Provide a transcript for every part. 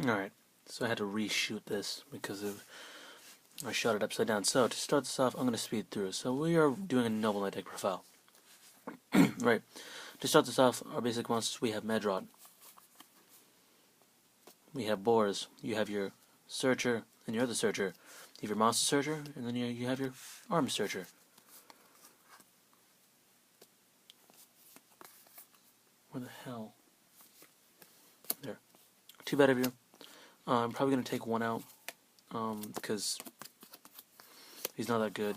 Alright, so I had to reshoot this because I shot it upside down. So to start this off, I'm going to speed through. So we are doing a Noble Knight deck profile. Right, to start this off, our basic monsters, we have Medrod. We have Boars. You have your Searcher and your other Searcher. You have your Monster Searcher, and then you have your Armed Searcher. Where the hell? There. Too bad of you. I'm probably going to take one out because he's not that good.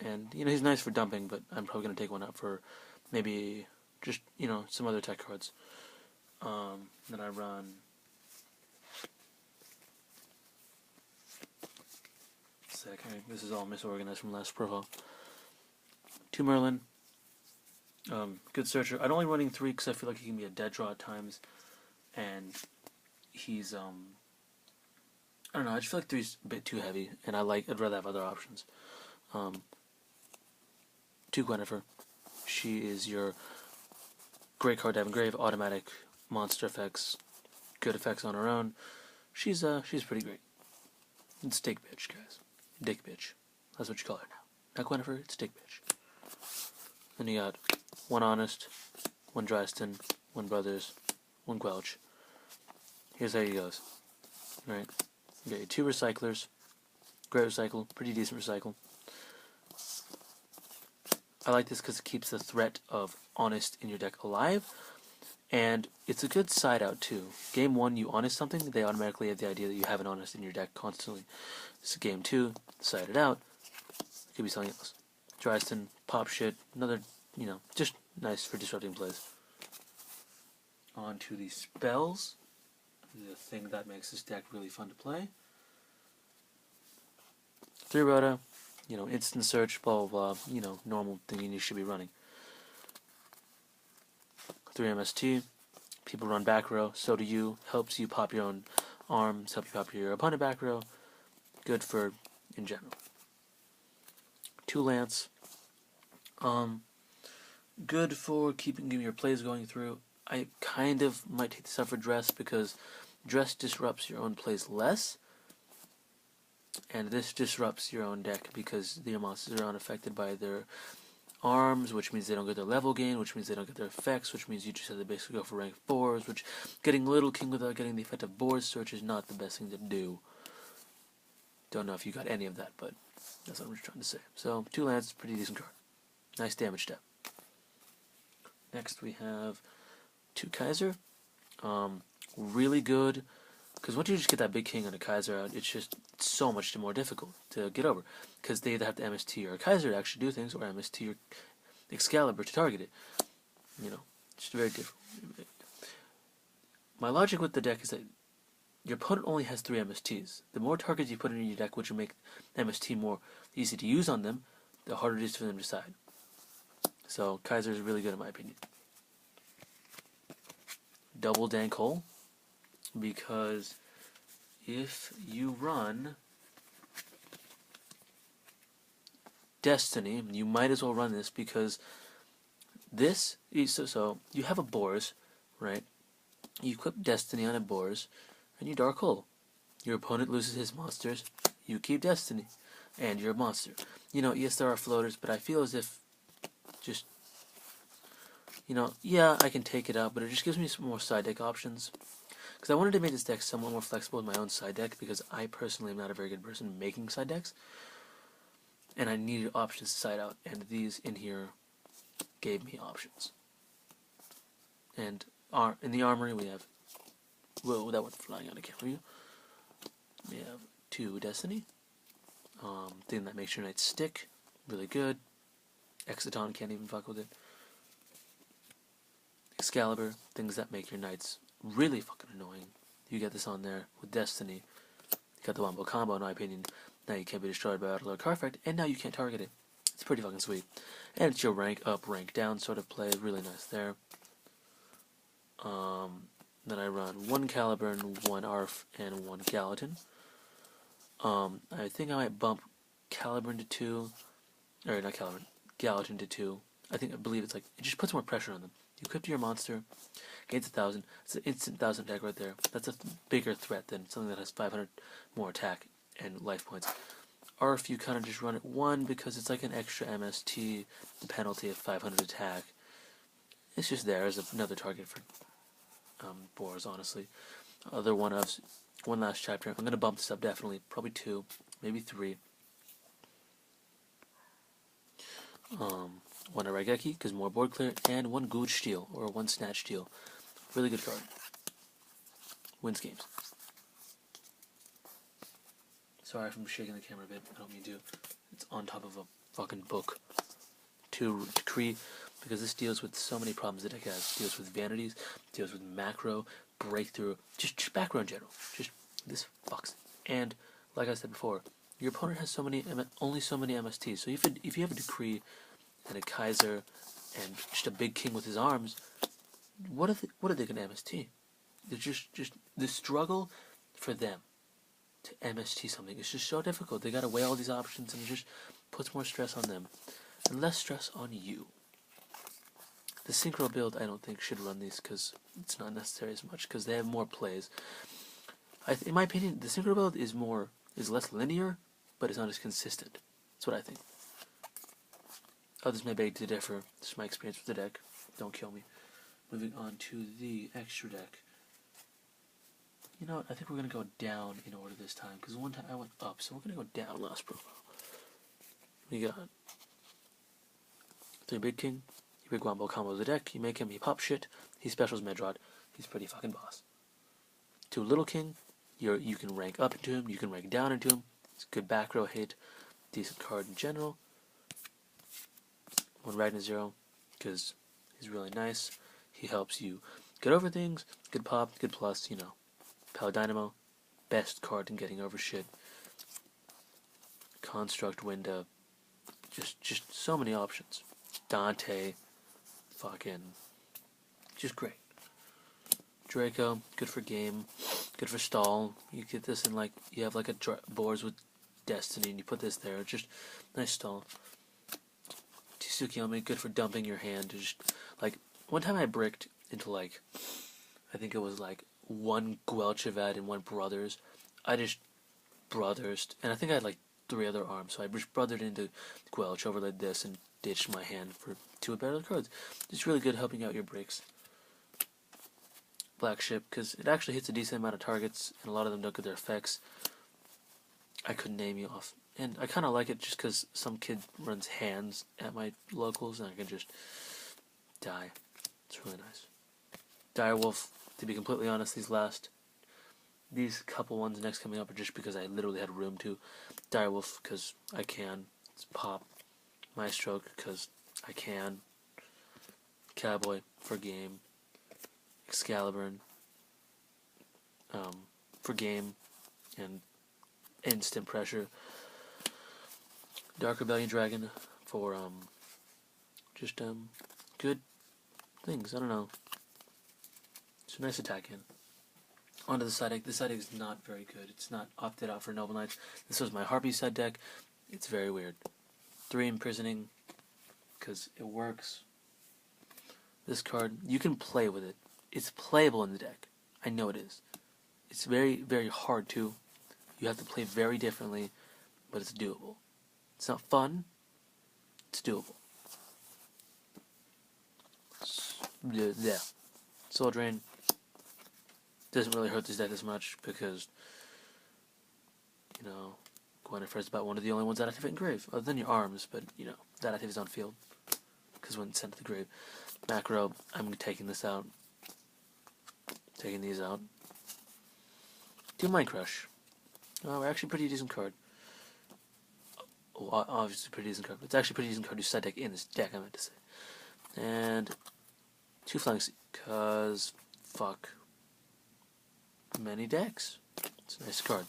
And, he's nice for dumping, but I'm probably going to take one out for maybe just, some other tech cards. Then I run... This is all misorganized from last profile. 2 Merlin. Good Searcher. I'm only running 3 because I feel like he can be a dead draw at times. And he's, I don't know, I just feel like 3's a bit too heavy, and I'd rather have other options. 2 Gwynnifer. She is your great card to have engrave, automatic monster effects, good effects on her own. She's pretty great. It's Dick Bitch, guys. Dick Bitch. That's what you call her now. Not Gwynnifer, it's Dick Bitch. Then you got 1 Honest, 1 Dryston, 1 Brothers, 1 Quelch. Here's how he goes. Alright. You got your 2 Recyclers. Great Recycle, pretty decent Recycle. I like this because it keeps the threat of Honest in your deck alive, and it's a good side out too. Game 1, you Honest something, they automatically have the idea that you have an Honest in your deck constantly. This is Game 2, side it out, it could be something else. Dryston, pop shit, another, just nice for disrupting plays. On to the spells, the thing that makes this deck really fun to play. 3 Rhoda, instant search, blah blah blah, normal thing you should be running. 3 MST, people run back row, so do you, helps you pop your own arms, help you pop your opponent back row, good for, in general. 2 Lance, good for keeping your plays going through. I kind of might take this out for Dress because Dress disrupts your own plays less, and this disrupts your own deck because your monsters are unaffected by their arms, which means they don't get their level gain, which means they don't get their effects, which means you just have to basically go for rank 4s, which getting Little King without getting the effect of Board Search is not the best thing to do. Don't know if you got any of that, but that's what I'm trying to say. So, 2 Lance, pretty decent card. Nice damage step. Next we have 2 Kaiser. Really good, because once you just get that big king and a Kaiser out, it's just so much more difficult to get over. Because they either have to MST or a Kaiser to actually do things, or MST or Excalibur to target it. It's very difficult. My logic with the deck is that your opponent only has 3 MSTs. The more targets you put in your deck, which will make MST more easy to use on them, the harder it is for them to decide. So Kaiser is really good in my opinion. Double Dank Hole, because if you run Destiny, you might as well run this because this is so you have a Boars, right? You equip Destiny on a Boars, and you Dark Hole. Your opponent loses his monsters, you keep Destiny, and you're a monster. Yes, there are floaters, but I feel as if just yeah, I can take it out, but it just gives me some more side deck options. Because I wanted to make this deck somewhat more flexible with my own side deck, because I personally am not a very good person making side decks. And I needed options to side out, and these in here gave me options. And in the armory we have, whoa, that went flying out of camera view. We have 2 Destiny, thing that makes your knights stick, really good. Exiton can't even fuck with it. Excalibur, things that make your knights really fucking annoying. You get this on there with Destiny. You got the Wombo combo, in my opinion. Now you can't be destroyed by Battle Card Effect, and now you can't target it. It's pretty fucking sweet. And it's your rank up, rank down sort of play. Really nice there. Then I run 1 Caliburn, 1 Arf, and 1 Gallatin. I think I might bump Caliburn to 2. Or not Caliburn, Gallatin to 2. I believe it's like, it just puts more pressure on them. You equip your monster, gains 1,000. It's an instant 1,000 attack right there. That's a bigger threat than something that has 500 more attack and life points. Or if you kind of just run it 1 because it's like an extra MST, the penalty of 500 attack. It's just there as another target for boars, honestly. Other one-ofs, one last chapter. I'm going to bump this up definitely. Probably 2, maybe 3. One Raigeki, because more board clear, and 1 Gooch Steel, or 1 Snatch Steel. Really good card. Wins games. Sorry if I'm shaking the camera a bit, I don't mean to. It's on top of a fucking book. 2 Decree, because this deals with so many problems the deck has. Deals with vanities, deals with macro, breakthrough, just macro in general. Just, this fucks. And, like I said before, your opponent has only so many MSTs. So if you have a Decree and a Kaiser and just a big king with his arms, what are they gonna MST? They're just the struggle for them to MST something is just so difficult. They gotta weigh all these options, and it just puts more stress on them and less stress on you. The Synchro build, I don't think, should run these because it's not necessary as much because they have more plays. In my opinion, the Synchro build is less linear, but it's not as consistent. That's what I think. Others may beg to differ. This is my experience with the deck. Don't kill me. Moving on to the extra deck. You know what? I think we're going to go down in order this time, because one time I went up, so we're going to go down last profile. We got 3 Big King. You big Wombo combo the deck. You make him, he pop shit. He specials Medrod. He's pretty fucking boss. 2 Little King. You can rank up into him. You can rank down into him. It's good back row hit. Decent card in general. 1 Ragnar Zero, because he's really nice. He helps you get over things. Good pop, good plus, you know. Paladynamo, best card in getting over shit. Construct Window, just so many options. Dante, fucking, just great. Draco, good for game, good for stall. You get this in like, you have like a boards with Destiny and you put this there, just nice stall. Tsukiyomi, good for dumping your hand. Just, like, one time I bricked into like, I think it was like 1 Guelchevad and 1 Brothers. I just brothers, and I think I had like 3 other arms, so I just brothered into Guelch, overlaid this, and ditched my hand for 2 better cards. It's really good helping out your breaks. Black Ship, because it actually hits a decent amount of targets, and a lot of them don't get their effects. I couldn't name you off. And I kind of like it just because some kid runs hands at my locals, and I can just die. It's really nice. Direwolf, to be completely honest, these couple ones next coming up are just because I literally had room to. Direwolf, because I can. It's pop. Maestro, because I can. Cowboy, for game. Excalibur, for game and instant pressure. Dark Rebellion Dragon for just good things. I don't know. It's a nice attack in. Onto the side deck. The side deck is not very good. It's not opted out for Noble Knights. This was my Harpy side deck. It's very weird. 3 Imprisoning, because it works. This card, you can play with it. It's playable in the deck. I know it is. It's very, very hard to. You have to play very differently, but it's doable. It's not fun. It's doable. Yeah. Soul Drain doesn't really hurt this deck as much because, you know, Gwyneth is about one of the only ones that activate in grave, other than your arms, but, you know, that activates on field because when it's sent to the grave. Macro, I'm taking this out. Taking these out. Do Mind Crush. Oh, actually pretty decent card. Oh, obviously pretty decent card. But it's actually pretty decent card to side deck in this deck, I meant to say. And 2 Flying Sea, cause fuck many decks. It's a nice card.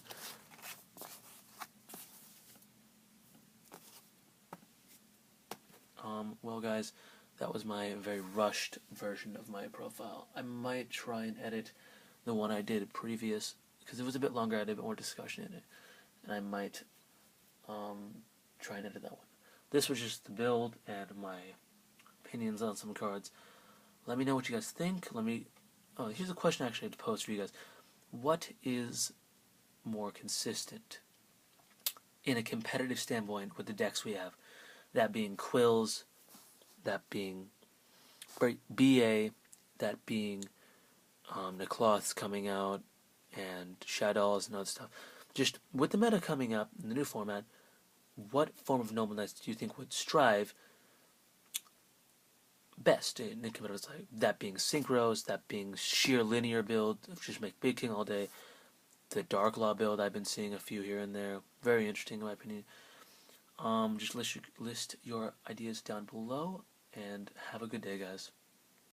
Well guys, that was my very rushed version of my profile. I might try and edit the one I did previous, because it was a bit longer, I had a bit more discussion in it, and I might try and edit that one. This was just the build and my opinions on some cards. Let me know what you guys think. Oh, here's a question actually I had to pose for you guys. What is more consistent in a competitive standpoint with the decks we have? That being Quills, that being BA, that being Necloths coming out, and Shadows and other stuff. Just with the meta coming up in the new format, what form of Noble Knights do you think would strive best in the competitive side? That being Synchros, that being sheer linear build, just make Big King all day. The Dark Law build, I've been seeing a few here and there. Very interesting in my opinion. Just list your ideas down below, and have a good day, guys.